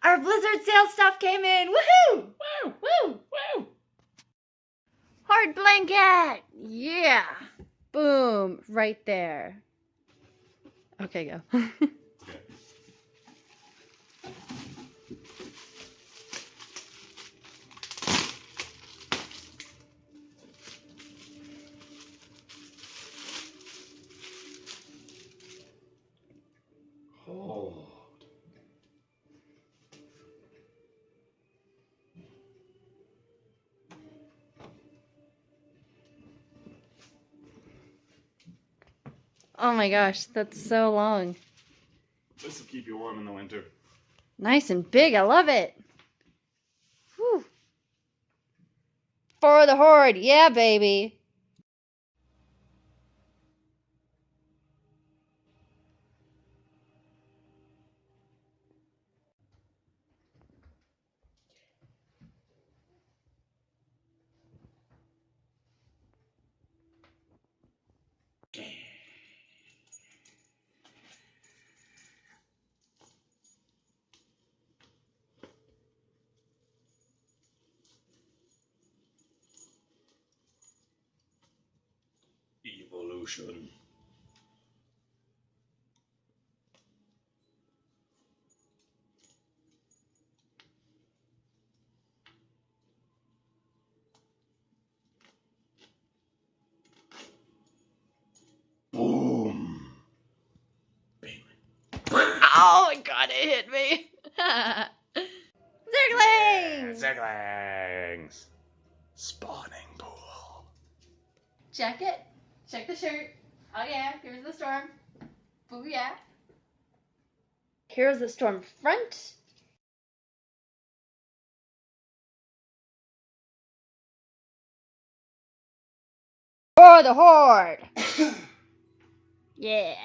Our Blizzard sale stuff came in. Woohoo! Woo! Woo! Woo! Hard blanket. Yeah. Boom. Right there. Okay, go. Hold. Oh my gosh, that's so long. This will keep you warm in the winter. Nice and big. I love it. Whew. For the horde. Yeah, baby. Evolution. Boom. Bam. Oh my god, it hit me. Zerglings! Zerglings. Spawning pool. Check it. Check the shirt. Oh yeah, here's the storm. Booyah. Here's the storm front. For the horde. Yeah.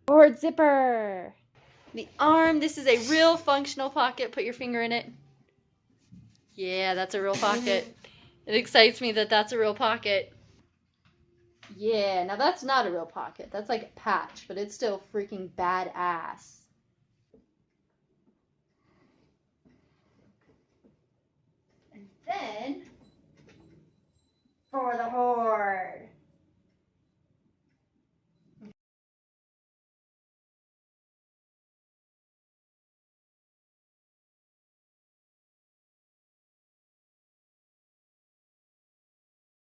Horde zipper. The arm. This is a real functional pocket. Put your finger in it. Yeah, that's a real pocket. It excites me that that's a real pocket. Yeah, now that's not a real pocket. That's like a patch, but it's still freaking badass. And then, for the horde.